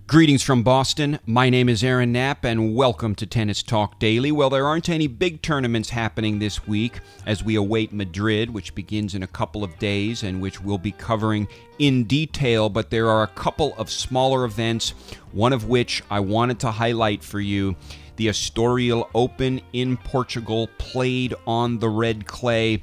Greetings from Boston. My name is Aaron Knapp, and welcome to Tennis Talk Daily. Well, there aren't any big tournaments happening this week as we await Madrid, which begins in a couple of days and which we'll be covering in detail, but there are a couple of smaller events, one of which I wanted to highlight for you. The Estoril Open in Portugal, played on the red clay,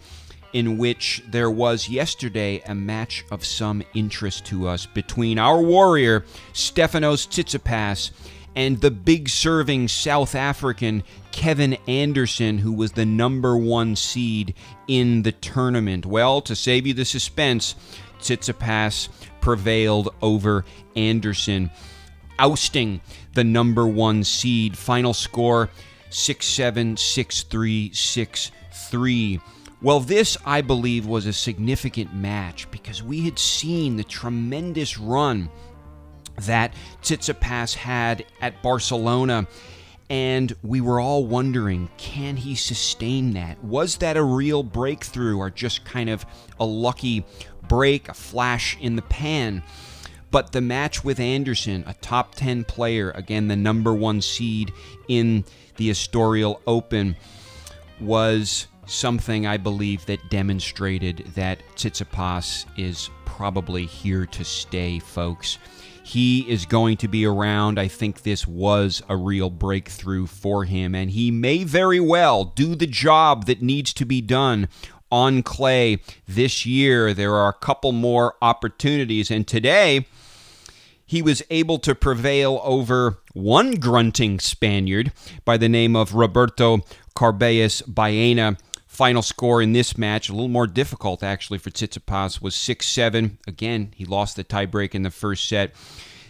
in which there was yesterday a match of some interest to us between our warrior, Stefanos Tsitsipas, and the big-serving South African Kevin Anderson, who was the #1 seed in the tournament. Well, to save you the suspense, Tsitsipas prevailed over Anderson, ousting the #1 seed. Final score, 6-7, 6-3, 6-3. Well, this, I believe, was a significant match because we had seen the tremendous run that Tsitsipas had at Barcelona, and we were all wondering, can he sustain that? Was that a real breakthrough or just kind of a lucky break, a flash in the pan? But the match with Anderson, a top 10 player, again, the #1 seed in the Estoril Open, was something I believe that demonstrated that Tsitsipas is probably here to stay, folks. He is going to be around. I think this was a real breakthrough for him, and he may very well do the job that needs to be done on clay this year. There are a couple more opportunities, and today he was able to prevail over one grunting Spaniard by the name of Roberto Carreno-Busta. Final score in this match, a little more difficult actually for Tsitsipas, was 6-7. Again, he lost the tiebreak in the first set.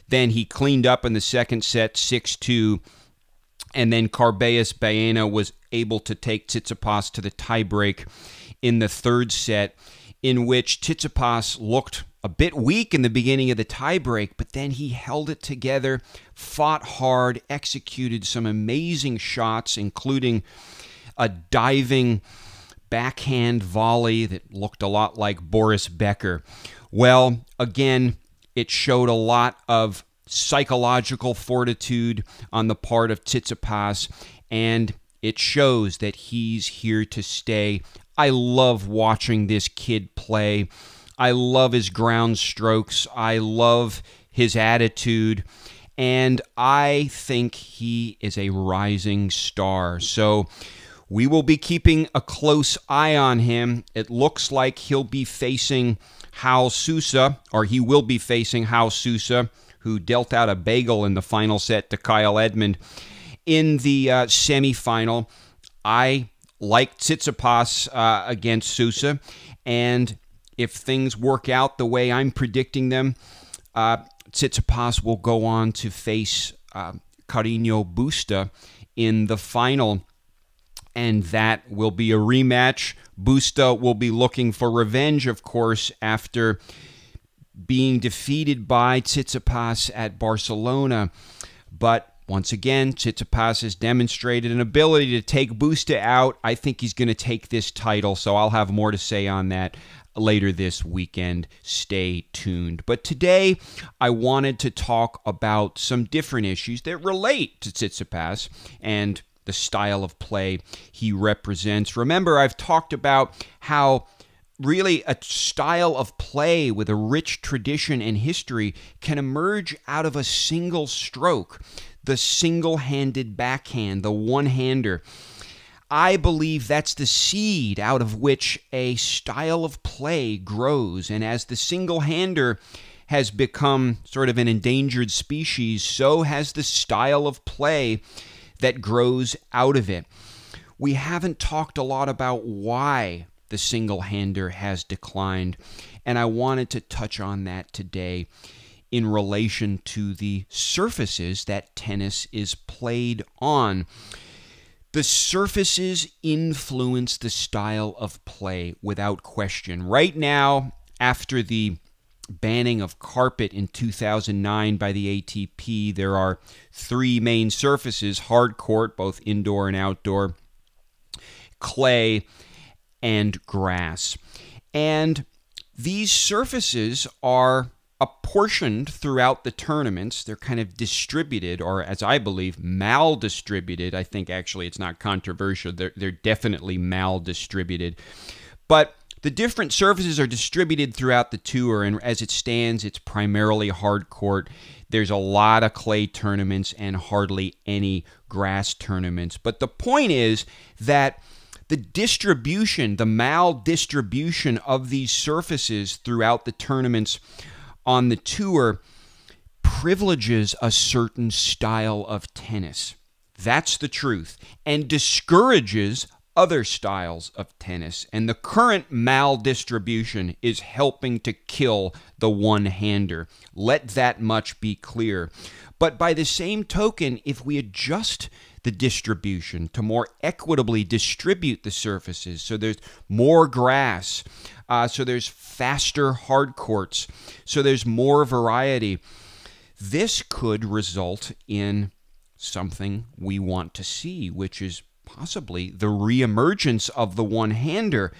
Then he cleaned up in the second set, 6-2. And then Carreno-Busta was able to take Tsitsipas to the tiebreak in the third set, in which Tsitsipas looked a bit weak in the beginning of the tiebreak, but then he held it together, fought hard, executed some amazing shots, including a diving backhand volley that looked a lot like Boris Becker. Well, again, it showed a lot of psychological fortitude on the part of Tsitsipas, and it shows that he's here to stay. I love watching this kid play. I love his ground strokes. I love his attitude, and I think he is a rising star. So we will be keeping a close eye on him. It looks like he'll be facing Hao Sousa, or he will be facing Hao Sousa, who dealt out a bagel in the final set to Kyle Edmund in the semifinal. I like Tsitsipas against Sousa, and if things work out the way I'm predicting them, Tsitsipas will go on to face Carreno-Busta in the final, and that will be a rematch. Busta will be looking for revenge, of course, after being defeated by Tsitsipas at Barcelona. But once again, Tsitsipas has demonstrated an ability to take Busta out. I think he's going to take this title, so I'll have more to say on that later this weekend. Stay tuned. But today, I wanted to talk about some different issues that relate to Tsitsipas and the style of play he represents. Remember, I've talked about how really a style of play with a rich tradition and history can emerge out of a single stroke, the single-handed backhand, the one-hander. I believe that's the seed out of which a style of play grows, and as the single-hander has become sort of an endangered species, so has the style of play that grows out of it. We haven't talked a lot about why the single-hander has declined, and I wanted to touch on that today in relation to the surfaces that tennis is played on. The surfaces influence the style of play without question. Right now, after the banning of carpet in 2009 by the ATP, there are three main surfaces: hard court, both indoor and outdoor, clay, and grass. And these surfaces are apportioned throughout the tournaments. They're kind of distributed, or as I believe, mal-distributed. I think actually it's not controversial. They're definitely mal-distributed. But the different surfaces are distributed throughout the tour, and as it stands, it's primarily hard court. There's a lot of clay tournaments and hardly any grass tournaments. But the point is that the distribution, the maldistribution of these surfaces throughout the tournaments on the tour privileges a certain style of tennis. That's the truth. And discourages other styles of tennis. And the current maldistribution is helping to kill the one-hander. Let that much be clear. But by the same token, if we adjust the distribution to more equitably distribute the surfaces, so there's more grass, so there's faster hard courts, so there's more variety, this could result in something we want to see, which is possibly the reemergence of the one-hander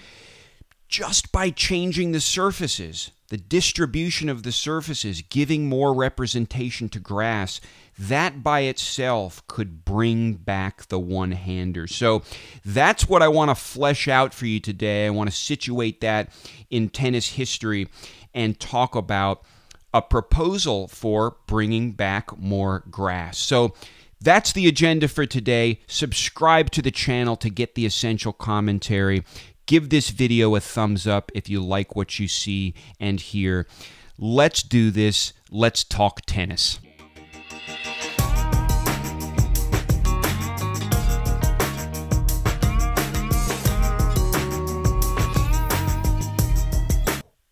just by changing the surfaces, the distribution of the surfaces, giving more representation to grass. That by itself could bring back the one-hander. So that's what I want to flesh out for you today. I want to situate that in tennis history and talk about a proposal for bringing back more grass. So that's the agenda for today. Subscribe to the channel to get the essential commentary. Give this video a thumbs up if you like what you see and hear. Let's do this. Let's talk tennis.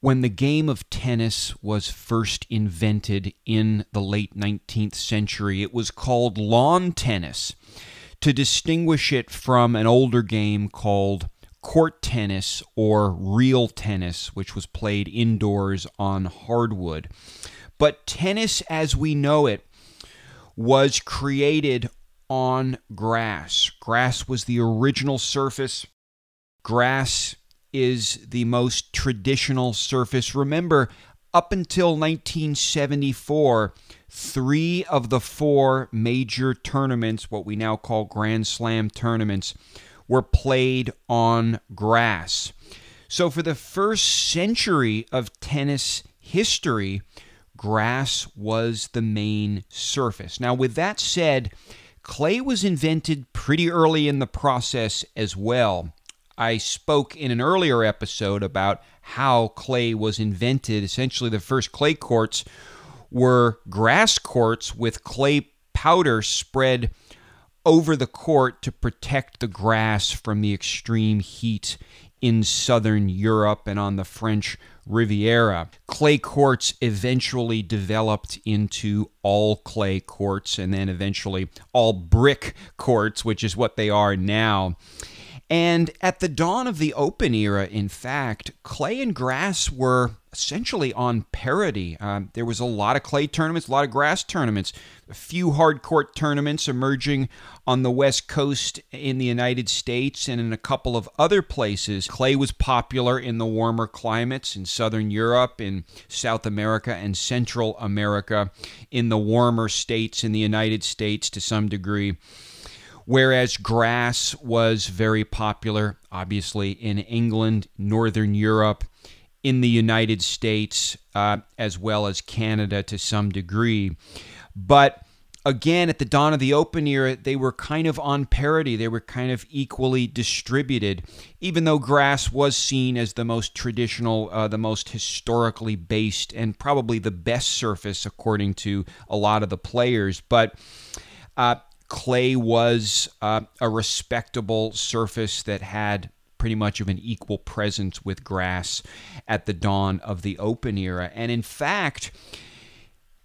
When the game of tennis was first invented in the late 19th century, it was called lawn tennis to distinguish it from an older game called court tennis or real tennis, which was played indoors on hardwood. But tennis as we know it was created on grass. Grass was the original surface. Grass is the most traditional surface. Remember, up until 1974, 3 of the 4 major tournaments, what we now call Grand Slam tournaments, were played on grass. So for the first century of tennis history, grass was the main surface. Now, with that said, clay was invented pretty early in the process as well. I spoke in an earlier episode about how clay was invented. Essentially, the first clay courts were grass courts with clay powder spread over the court to protect the grass from the extreme heat in southern Europe and on the French Riviera. Clay courts eventually developed into all clay courts and then eventually all brick courts, which is what they are now. And at the dawn of the Open era, in fact, clay and grass were essentially on parity. There was a lot of clay tournaments, a lot of grass tournaments, a few hard court tournaments emerging on the West Coast in the United States and in a couple of other places. Clay was popular in the warmer climates in Southern Europe, in South America, and Central America, in the warmer states in the United States to some degree. Whereas grass was very popular, obviously, in England, Northern Europe, in the United States, as well as Canada to some degree. But again, at the dawn of the Open era, they were kind of on parity. They were kind of equally distributed, even though grass was seen as the most traditional, the most historically based, and probably the best surface, according to a lot of the players. But clay was a respectable surface that had pretty much of an equal presence with grass at the dawn of the Open era. And in fact,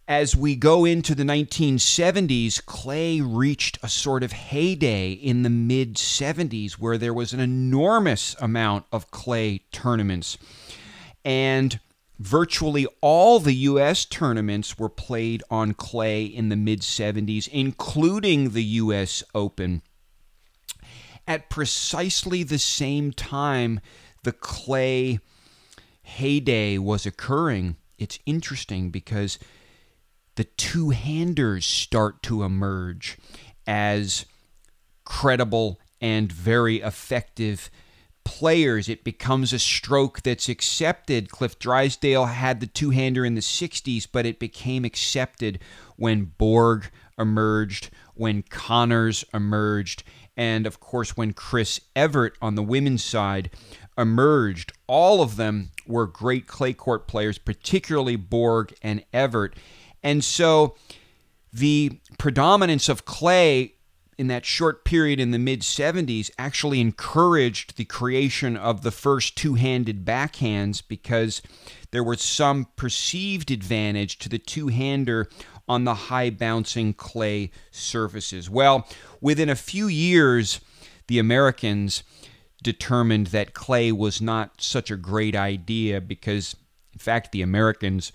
as we go into the 1970s, clay reached a sort of heyday in the mid-70s where there was an enormous amount of clay tournaments. And virtually all the U.S. tournaments were played on clay in the mid-70s, including the U.S. Open. At precisely the same time the clay heyday was occurring, it's interesting because the two-handers start to emerge as credible and very effective players. It becomes a stroke that's accepted. Cliff Drysdale had the two-hander in the 60s, but it became accepted when Borg emerged, when Connors emerged, and of course when Chris Evert on the women's side emerged. All of them were great clay court players, particularly Borg and Evert. And so the predominance of clay in that short period in the mid-70s actually encouraged the creation of the first two-handed backhands because there was some perceived advantage to the two-hander on the high-bouncing clay surfaces. Well, within a few years, the Americans determined that clay was not such a great idea because, in fact, the Americans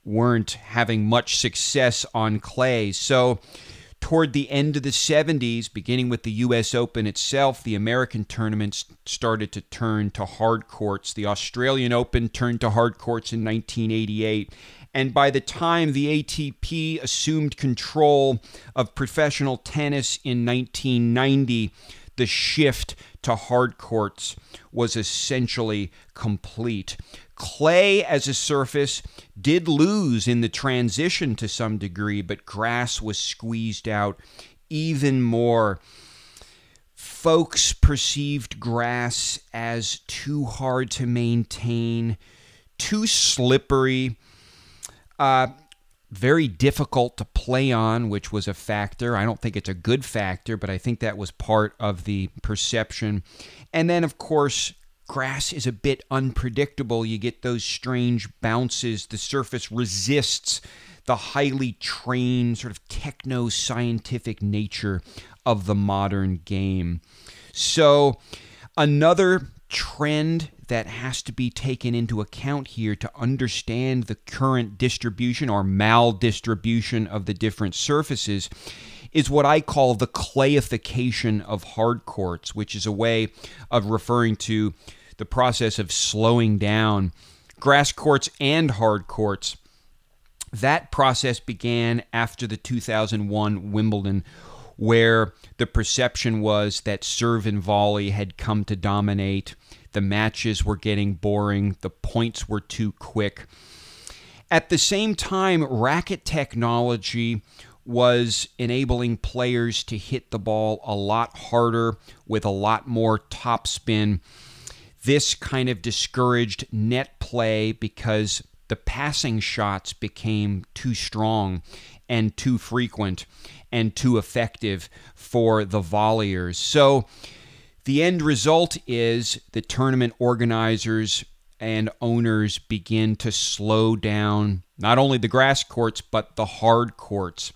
weren't having much success on clay. So toward the end of the 70s, beginning with the U.S. Open itself, the American tournaments started to turn to hard courts. The Australian Open turned to hard courts in 1988. And by the time the ATP assumed control of professional tennis in 1990, the shift to hard courts was essentially complete. Clay as a surface did lose in the transition to some degree, but grass was squeezed out even more. Folks perceived grass as too hard to maintain, too slippery, very difficult to play on, which was a factor. I don't think it's a good factor, but I think that was part of the perception. And then, of course, grass is a bit unpredictable. You get those strange bounces. The surface resists the highly trained, sort of techno-scientific nature of the modern game. So another trend that has to be taken into account here to understand the current distribution or maldistribution of the different surfaces is what I call the clayification of hard courts, which is a way of referring to the process of slowing down grass courts and hard courts. That process began after the 2001 Wimbledon, where the perception was that serve and volley had come to dominate. The matches were getting boring. The points were too quick. At the same time, racket technology was enabling players to hit the ball a lot harder with a lot more topspin. This kind of discouraged net play because the passing shots became too strong and too frequent and too effective for the volleyers. So the end result is the tournament organizers and owners begin to slow down not only the grass courts, but the hard courts.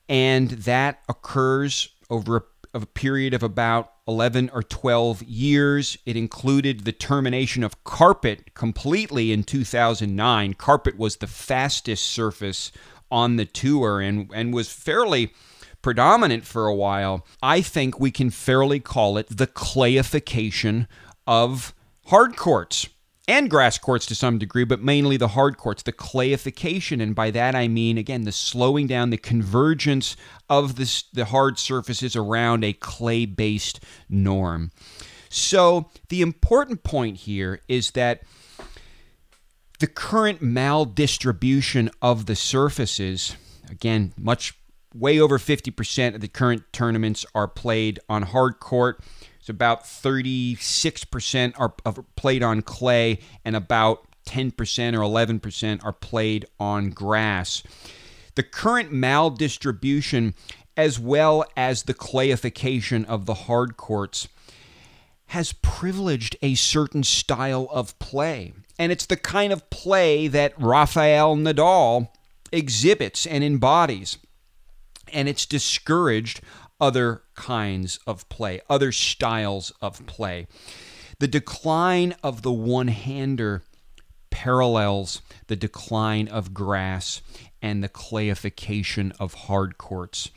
And that occurs over a period of about 11 or 12 years. It included the termination of carpet completely in 2009. Carpet was the fastest surface on the tour and was fairly predominant for a while. I think we can fairly call it the clayification of hard courts and grass courts to some degree, but mainly the hard courts, the clayification. And by that I mean, again, the slowing down, the convergence of the hard surfaces around a clay-based norm. So the important point here is that the current maldistribution of the surfaces, again, way over 50% of the current tournaments are played on hard court. It's about 36% are played on clay, and about 10% or 11% are played on grass. The current maldistribution, as well as the clayification of the hard courts, has privileged a certain style of play. And it's the kind of play that Rafael Nadal exhibits and embodies. And it's discouraged other kinds of play, other styles of play. The decline of the one-hander parallels the decline of grass and the clayification of hard courts.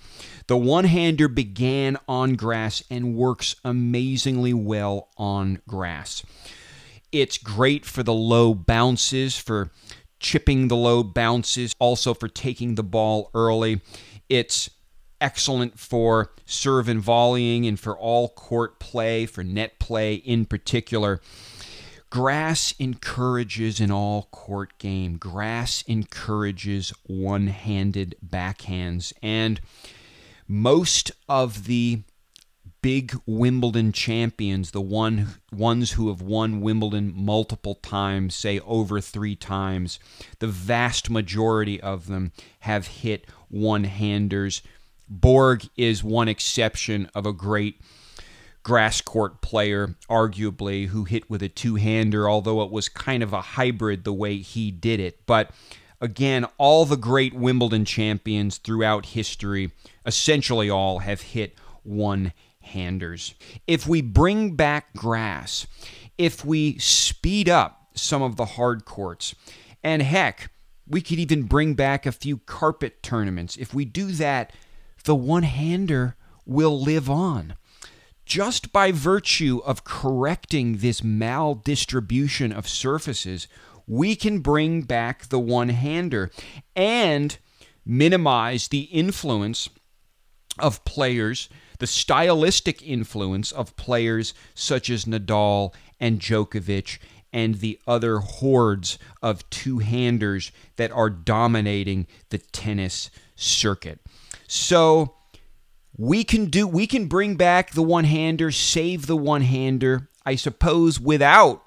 The one-hander began on grass and works amazingly well on grass. It's great for the low bounces, for chipping the low bounces, also for taking the ball early. It's excellent for serve and volleying and for all court play, for net play in particular. Grass encourages an all-court game. Grass encourages one-handed backhands. And most of the big Wimbledon champions, the ones who have won Wimbledon multiple times, say over 3 times, the vast majority of them have hit one-handers. Borg is one exception of a great grass court player, arguably, who hit with a two-hander, although it was kind of a hybrid the way he did it. But again, all the great Wimbledon champions throughout history, essentially all, have hit one-handers. If we bring back grass, if we speed up some of the hard courts, and heck, we could even bring back a few carpet tournaments. If we do that, the one-hander will live on. Just by virtue of correcting this maldistribution of surfaces, we can bring back the one-hander and minimize the influence of players, the stylistic influence of players such as Nadal and Djokovic and the other hordes of two-handers that are dominating the tennis circuit. So we can bring back the one-hander, save the one-hander, I suppose, without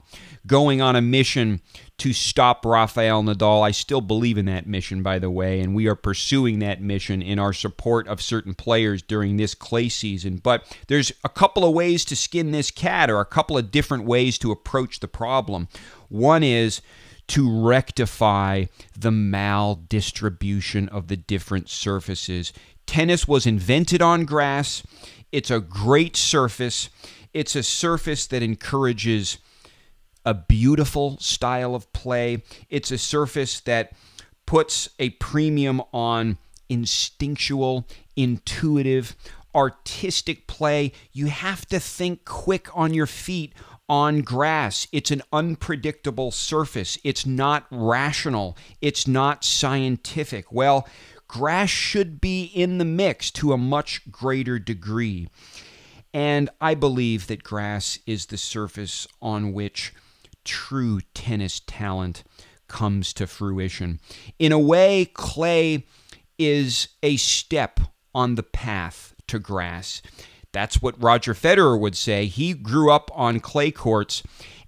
going on a mission to stop Rafael Nadal. I still believe in that mission, by the way, and we are pursuing that mission in our support of certain players during this clay season. But there's a couple of ways to skin this cat, or a couple of different ways to approach the problem. One is to rectify the maldistribution of the different surfaces. Tennis was invented on grass. It's a great surface. It's a surface that encourages a beautiful style of play. It's a surface that puts a premium on instinctual, intuitive, artistic play. You have to think quick on your feet on grass. It's an unpredictable surface. It's not rational. It's not scientific. Well, grass should be in the mix to a much greater degree. And I believe that grass is the surface on which true tennis talent comes to fruition. In a way, clay is a step on the path to grass. That's what Roger Federer would say. He grew up on clay courts,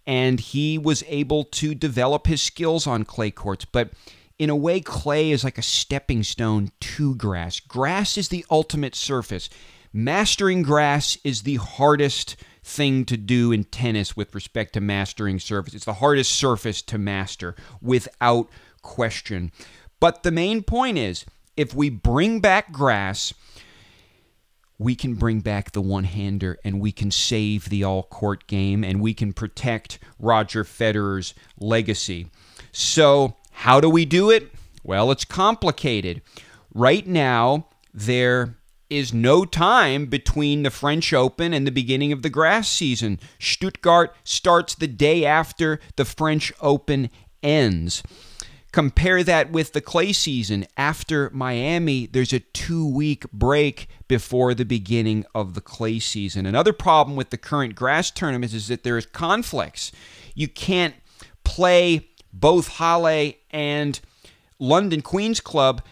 and he was able to develop his skills on clay courts. But in a way, clay is like a stepping stone to grass. Grass is the ultimate surface. Mastering grass is the hardest thing to do in tennis with respect to mastering surface. It's the hardest surface to master, without question. But the main point is, if we bring back grass, we can bring back the one-hander, and we can save the all-court game, and we can protect Roger Federer's legacy. So how do we do it? Well, it's complicated. Right now, there is no time between the French Open and the beginning of the grass season. Stuttgart starts the day after the French Open ends. Compare that with the clay season. After Miami, there's a 2-week break before the beginning of the clay season. Another problem with the current grass tournaments is that there is conflicts. You can't play both Halle and London Queen's Club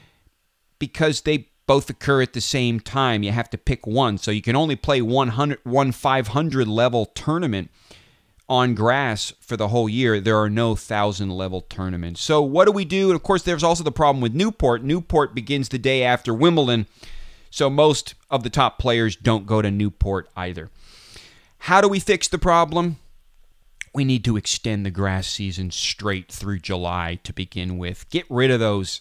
because they both occur at the same time. You have to pick one. So you can only play one 500 level tournament on grass for the whole year. There are no 1,000 level tournaments. So what do we do? And of course, there's also the problem with Newport. Newport begins the day after Wimbledon, so most of the top players don't go to Newport either. How do we fix the problem? We need to extend the grass season straight through July to begin with. Get rid of those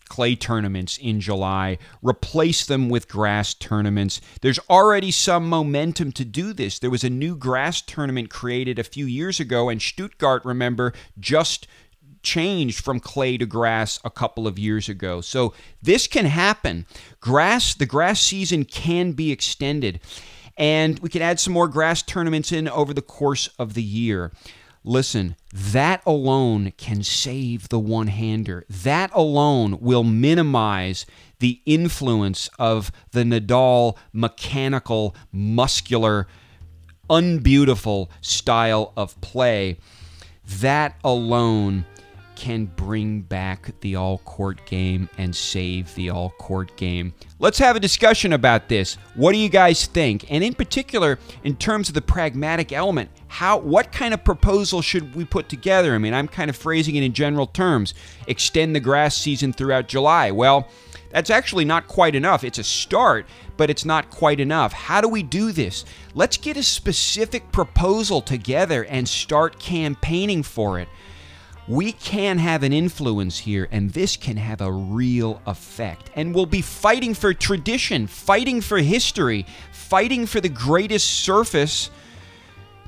clay tournaments in July. Replace them with grass tournaments. There's already some momentum to do this. There was a new grass tournament created a few years ago, and Stuttgart, remember, just changed from clay to grass a couple of years ago. So this can happen. The grass season can be extended, and we can add some more grass tournaments in over the course of the year. Listen, that alone can save the one-hander. That alone will minimize the influence of the Nadal mechanical, muscular, unbeautiful style of play. That alone can bring back the all-court game and save the all-court game. Let's have a discussion about this. What do you guys think? And in particular, in terms of the pragmatic element, what kind of proposal should we put together? I mean, I'm kind of phrasing it in general terms. Extend the grass season throughout July. Well, that's actually not quite enough. It's a start, but it's not quite enough. How do we do this? Let's get a specific proposal together and start campaigning for it. We can have an influence here, and this can have a real effect. And we'll be fighting for tradition, fighting for history, fighting for the greatest surface,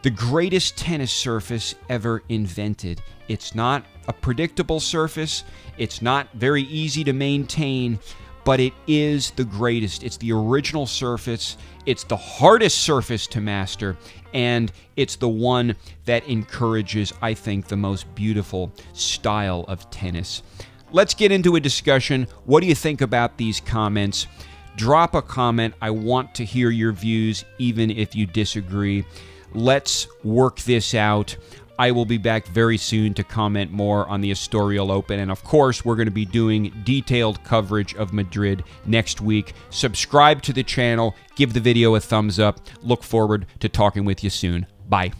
the greatest tennis surface ever invented. It's not a predictable surface. It's not very easy to maintain, but it is the greatest. It's the original surface. It's the hardest surface to master, and it's the one that encourages, I think, the most beautiful style of tennis. Let's get into a discussion. What do you think about these comments? Drop a comment. I want to hear your views, even if you disagree. Let's work this out. I will be back very soon to comment more on the Estoril Open. And of course, we're going to be doing detailed coverage of Madrid next week. Subscribe to the channel. Give the video a thumbs up. Look forward to talking with you soon. Bye.